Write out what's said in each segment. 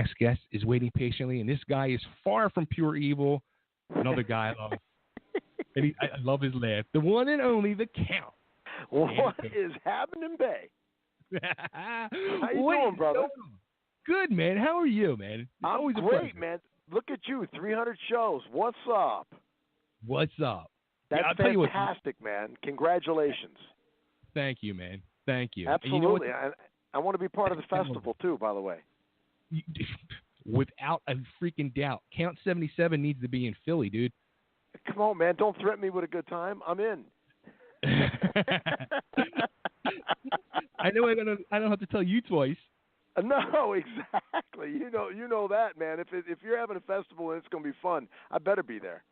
next guest is waiting patiently, and this guy is far from pure evil. Another guy I love. And I love his laugh. The one and only, the Count. What is happening, Bay? How you doing, brother? Good, man. How are you, man? I'm great, man. Look at you, 300 shows. What's up? What's up? That's fantastic, man. Congratulations. Thank you, man. Thank you. Absolutely. I want to be part of the festival, too, by the way. Without a freaking doubt. Count 77 needs to be in Philly, dude. Come on, man. Don't threaten me with a good time. I'm in. I know I don't have to tell you twice. No, exactly. You know that, man. If you're having a festival and it's going to be fun, I better be there.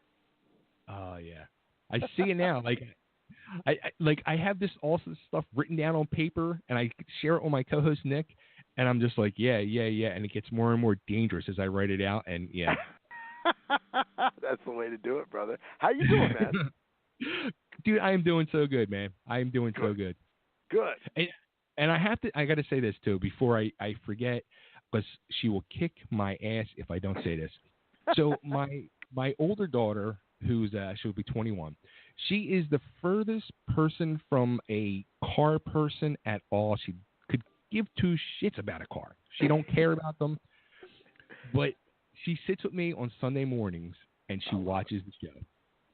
Oh yeah, I see it now. I have this awesome stuff written down on paper, and I share it with my co-host Nick, and I'm just like, yeah, and it gets more and more dangerous as I write it out, and yeah. That's the way to do it, brother. How you doing, man? Dude, I am doing so good, man. I am doing so good. Good. And I got to say this, too, before I forget, because she will kick my ass if I don't say this. So my older daughter, she'll be 21, she is the furthest person from a car person at all. She could give two shits about a car. She don't care about them. But she sits with me on Sunday mornings, and she watches the show.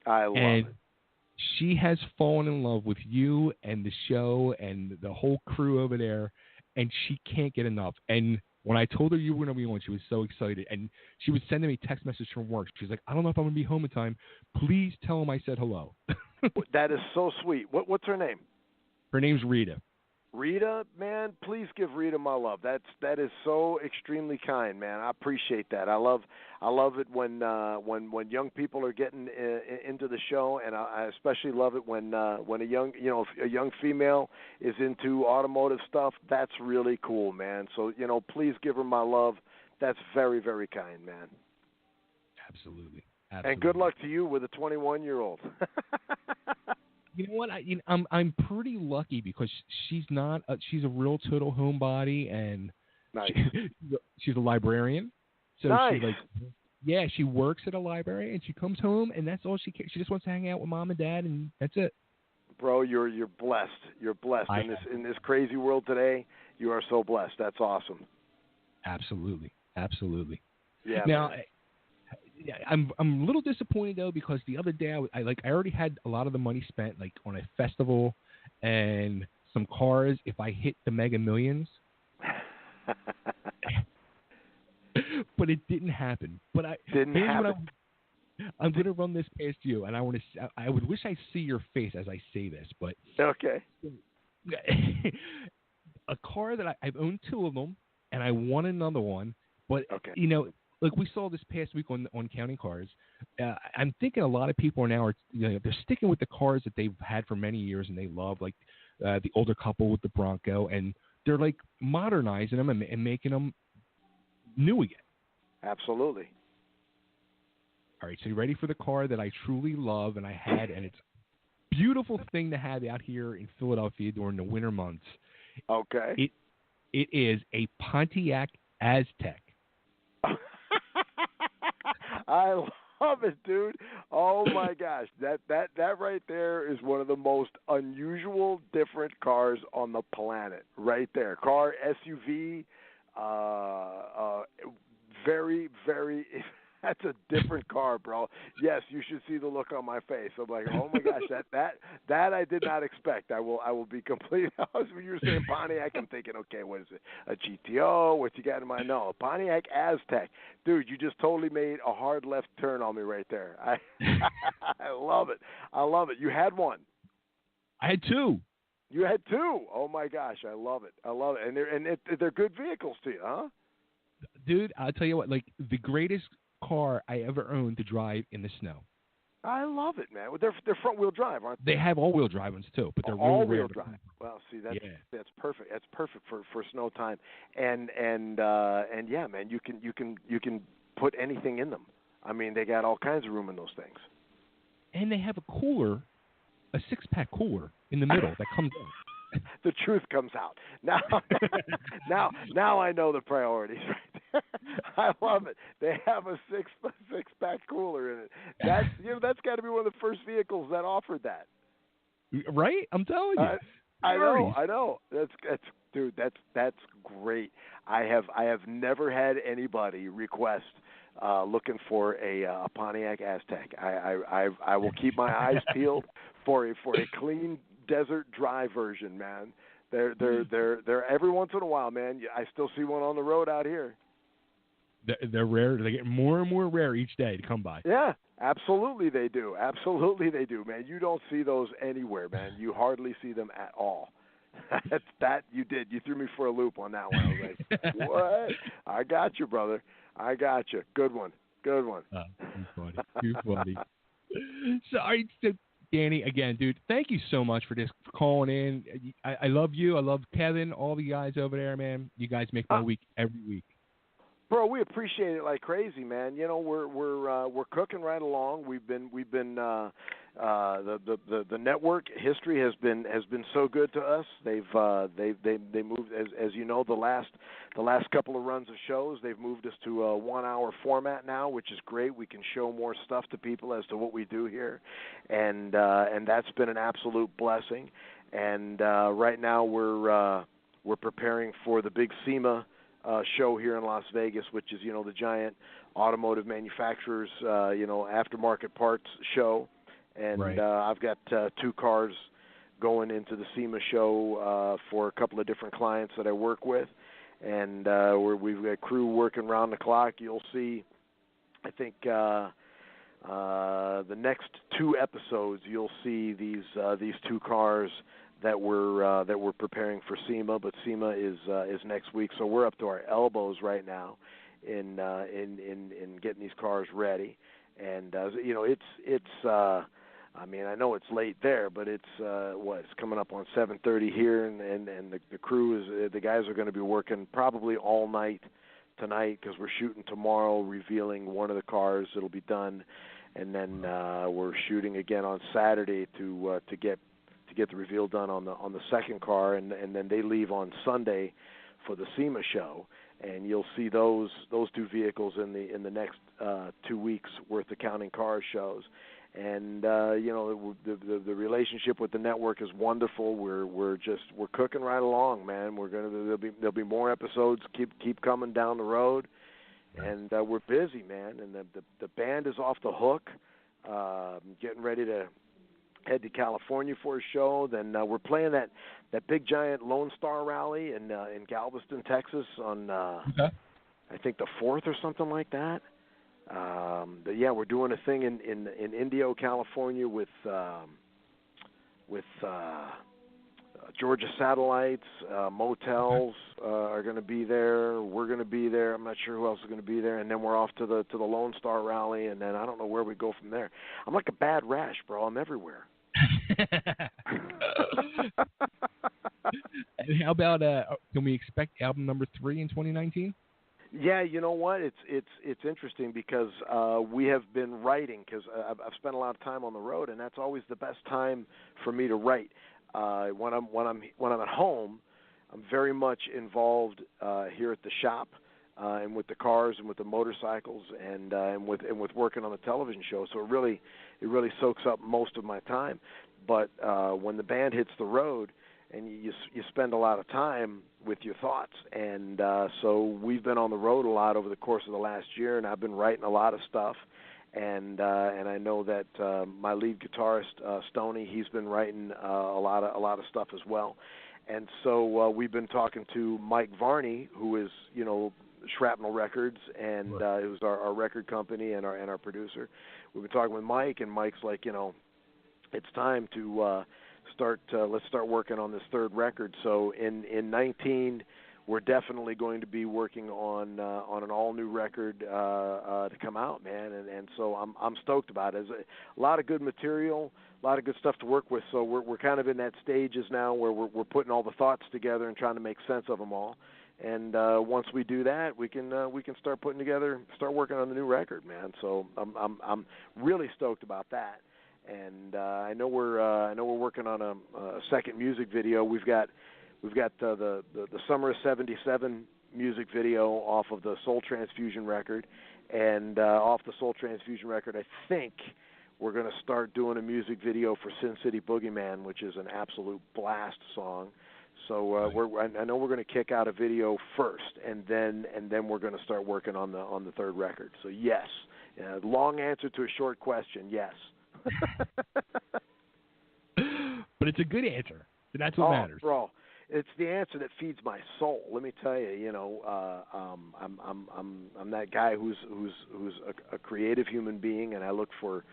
I love it. She has fallen in love with you and the show and the whole crew over there, and she can't get enough. And when I told her you were going to be on, she was so excited. And she was sending me text messages from work. She's like, I don't know if I'm going to be home in time. Please tell him I said hello. That is so sweet. What's her name? Her name's Rita. Rita, man, please give Rita my love. That is so extremely kind, man. I appreciate that. I love it when young people are getting into the show, and I especially love it when a young female is into automotive stuff. That's really cool, man. So please give her my love. That's very, very kind, man. Absolutely. And good luck to you with a 21-year-old. You know what? I'm pretty lucky because she's a real total homebody, and nice. She's a librarian. So nice. she works at a library, and she comes home, and that's all she cares. She just wants to hang out with mom and dad, and that's it. Bro, you're blessed. You're blessed in this crazy world today. You are so blessed. That's awesome. Absolutely. Yeah. Now. Man. I'm a little disappointed though because the other day I already had a lot of the money spent on a festival and some cars if I hit the Mega Millions, but it didn't happen. But I'm going to run this past you, and I would wish I see your face as I say this, but okay. A car that I've owned two of them, and I want another one, but okay. Like we saw this past week on Counting Cars, I'm thinking a lot of people are they're sticking with the cars that they've had for many years and they love, like the older couple with the Bronco, and they're modernizing them and making them new again. Absolutely. All right, so you ready for the car that I truly love and I had, and it's a beautiful thing to have out here in Philadelphia during the winter months. Okay. It is a Pontiac Aztek. I love it, dude. Oh my gosh, that right there is one of the most unusual, different cars on the planet. Right there, car, SUV, very, very. That's a different car, bro. Yes, you should see the look on my face. I'm like, oh my gosh, that I did not expect. I will be completely honest. When you were saying Pontiac, I'm thinking, okay, what is it? A GTO? What you got in mind? No, a Pontiac Aztek. Dude, you just totally made a hard left turn on me right there. I love it. I love it. You had one. I had two. You had two. Oh my gosh, I love it. I love it. And they're good vehicles to you, huh? Dude, I'll tell you what. The greatest car I ever owned to drive in the snow. I love it, man. They're front wheel drive, aren't they? They have all wheel drive ones too, but they're all really wheel drive. Well, see, that's perfect. That's perfect for snow time. And yeah, man, you can put anything in them. I mean, they got all kinds of room in those things. And they have a cooler, a 6-pack cooler in the middle that comes out. The truth comes out now. Now I know the priorities right I love it. They have a six pack cooler in it. That's got to be one of the first vehicles that offered that. Right? I'm telling you. I know. Dude, that's great. I have never had anybody request looking for a Pontiac Aztek. I will keep my eyes peeled for a clean desert dry version, man. They're every once in a while, man. I still see one on the road out here. They're rare. They get more and more rare each day to come by. Yeah, absolutely they do. Absolutely they do, man. You don't see those anywhere, man. You hardly see them at all. That you did. You threw me for a loop on that one. I was like, what? I got you, brother. I got you. Good one. Too funny. So, all right, so Danny, again, dude, thank you so much for calling in. I love you. I love Kevin, all the guys over there, man. You guys make my week every week. Bro, we appreciate it like crazy, man. You know, we're cooking right along. We've been the network history has been so good to us. They moved, as you know, the last couple of runs of shows, they've moved us to a 1 hour format now, which is great. We can show more stuff to people as to what we do here, and that's been an absolute blessing. And right now we're preparing for the big SEMA show here in Las Vegas, which is, the giant automotive manufacturers, aftermarket parts show. And right. I've got 2 cars going into the SEMA show for a couple of different clients that I work with. And we've got crew working round the clock. You'll see, I think, the next 2 episodes, you'll see these 2 cars that we're preparing for SEMA, but SEMA is next week, so we're up to our elbows right now in getting these cars ready, and it's I mean, I know it's late there, but it's it's coming up on 7:30 here, and the crew the guys are going to be working probably all night tonight because we're shooting tomorrow, revealing one of the cars that'll be done, and then we're shooting again on Saturday to get the reveal done on the second car, and then they leave on Sunday for the SEMA show, and you'll see those 2 vehicles in the next 2 weeks worth of Counting Cars shows. And the relationship with the network is wonderful. We're cooking right along, man. There'll be more episodes keep coming down the road, and we're busy, man. And the band is off the hook, getting ready to head to California for a show. Then we're playing that big giant Lone Star Rally in Galveston, Texas on I think the 4th or something like that. But yeah, we're doing a thing in Indio, California with Georgia Satellites. Motels are going to be there. We're going to be there. I'm not sure who else is going to be there. And then we're off to the Lone Star Rally, and then I don't know where we go from there. I'm like a bad rash, bro. I'm everywhere. And how about can we expect album number 3 in 2019? Yeah, you know what? It's interesting because we have been writing because I've spent a lot of time on the road, and that's always the best time for me to write. When I'm at home, I'm very much involved here at the shop and with the cars and with the motorcycles and with working on the television show. So it really soaks up most of my time. But when the band hits the road, and you spend a lot of time with your thoughts, and so we've been on the road a lot over the course of the last year, and I've been writing a lot of stuff, and I know that my lead guitarist Stoney, he's been writing a lot of stuff as well, and so we've been talking to Mike Varney, who is Shrapnel Records, and it was our record company and our producer. We've been talking with Mike, and Mike's like, it's time to let's start working on this 3rd record. So in 19, we're definitely going to be working on an all new record to come out, man. And so I'm stoked about it. There's a lot of good material, a lot of good stuff to work with. So we're kind of in that stages now where we're putting all the thoughts together and trying to make sense of them all. And once we do that, we can start working on the new record, man. So I'm really stoked about that. And I know we're working on a second music video. We've got the Summer of '77 music video off of the Soul Transfusion record, and off the Soul Transfusion record, I think we're going to start doing a music video for Sin City Boogeyman, which is an absolute blast song. So I know we're going to kick out a video first, and then we're going to start working on the third record. So yes, long answer to a short question. Yes. But it's a good answer. That's what matters, bro. It's the answer that feeds my soul. Let me tell you, I'm that guy who's a creative human being, and I look for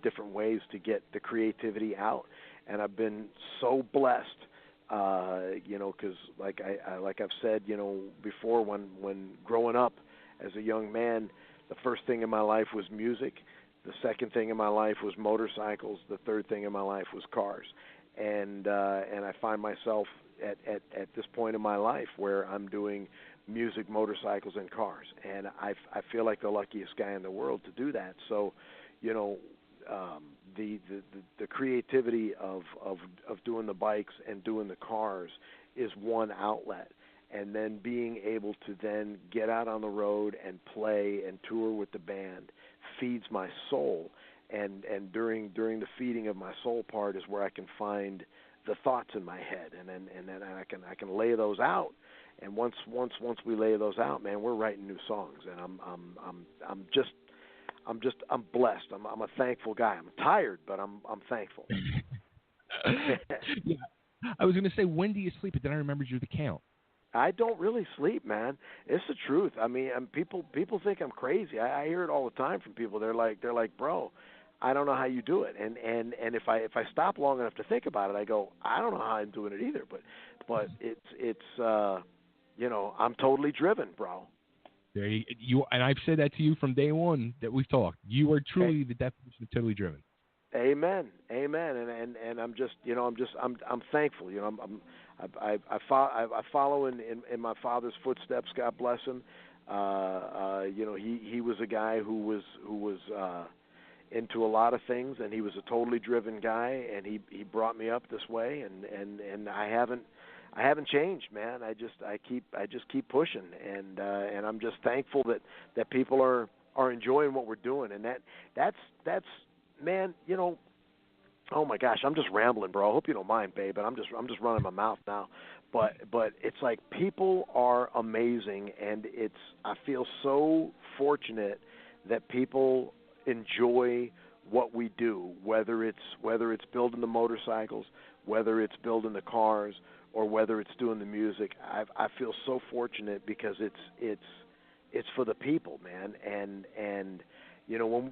different ways to get the creativity out. And I've been so blessed, because like I've said, before, when growing up as a young man, the first thing in my life was music. The second thing in my life was motorcycles. The third thing in my life was cars. And I find myself at this point in my life where I'm doing music, motorcycles, and cars, and I feel like the luckiest guy in the world to do that. So, the creativity of doing the bikes and doing the cars is one outlet, and then being able to then get out on the road and play and tour with the band feeds my soul. And during the feeding of my soul part is where I can find the thoughts in my head, and then I can lay those out. And once we lay those out, man, we're writing new songs. And I'm blessed. I'm a thankful guy. I'm tired, but I'm thankful. Yeah, I was going to say, when do you sleep? But then I remembered you're the Count. I don't really sleep, man. It's the truth. I mean, people think I'm crazy. I hear it all the time from people. They're like, bro, I don't know how you do it. And if I stop long enough to think about it, I go, I don't know how I'm doing it either. But it's I'm totally driven, bro. There you and I've said that to you from day one that we've talked. You are truly the definition of totally driven. Amen. And I'm just, I'm thankful. I follow in my father's footsteps. God bless him. He was a guy who was into a lot of things, and he was a totally driven guy, and he brought me up this way, and I haven't changed, man. I just keep pushing, and I'm just thankful that people are enjoying what we're doing, and that's man, oh my gosh, I'm just rambling, bro. I hope you don't mind, babe, but I'm just running my mouth now. But it's like people are amazing, and I feel so fortunate that people enjoy what we do, whether it's building the motorcycles, whether it's building the cars, or whether it's doing the music. I feel so fortunate because it's for the people, man, and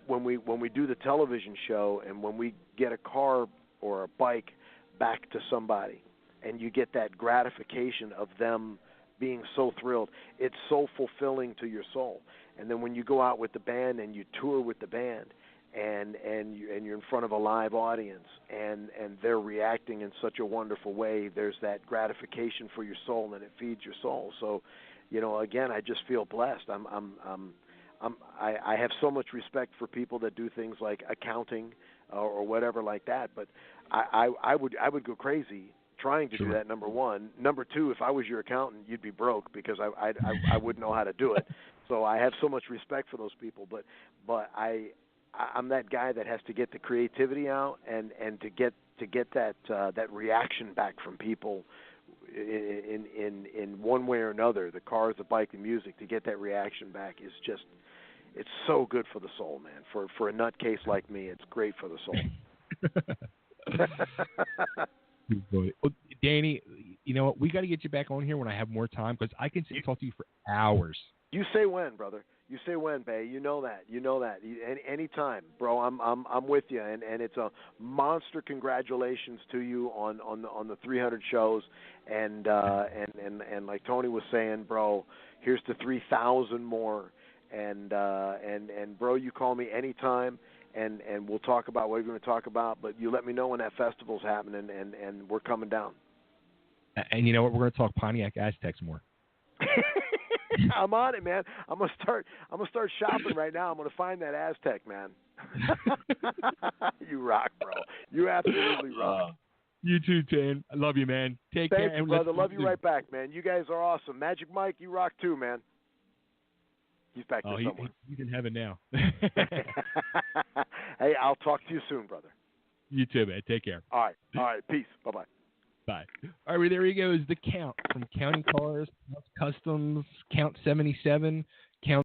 when we do the television show, and when we get a car or a bike back to somebody, and you get that gratification of them being so thrilled, it's so fulfilling to your soul. And then when you go out with the band and you tour with the band, and you're in front of a live audience, and they're reacting in such a wonderful way, there's that gratification for your soul, and it feeds your soul. So, again, I just feel blessed. I have so much respect for people that do things like accounting or whatever like that, but I would go crazy trying to do that, number one. Number two, if I was your accountant, you'd be broke because I wouldn't know how to do it. So I have so much respect for those people, but I'm that guy that has to get the creativity out and to get that reaction back from people in one way or another, the cars, the bike, the music, to get that reaction back is just, it's so good for the soul, man. For a nutcase like me, it's great for the soul. Well, Danny, you know what? We got to get you back on here when I have more time, because I can sit and talk to you for hours. You say when, brother. You say when, Bay. You know that. Any time, bro. I'm with you, and it's a monster congratulations to you on the 300 shows, and like Tony was saying, bro. Here's to 3,000 more, and bro, you call me anytime. And we'll talk about what we're going to talk about, but you let me know when that festival's happening, and we're coming down. And you know what? We're going to talk Pontiac Aztecs more. I'm on it, man. I'm gonna start shopping right now. I'm gonna find that Aztec, man. You rock, bro. You absolutely rock. You too, Tan. I love you, man. Take Thank care. you, brother. Love you right back, man. You guys are awesome. Magic Mike, you rock too, man. He's back there somewhere. He's in heaven now. Hey, I'll talk to you soon, brother. You too, man. Take care. All right. Peace. Bye-bye. Bye. All right, there he goes. The Count from County Cars, Customs, Count 77.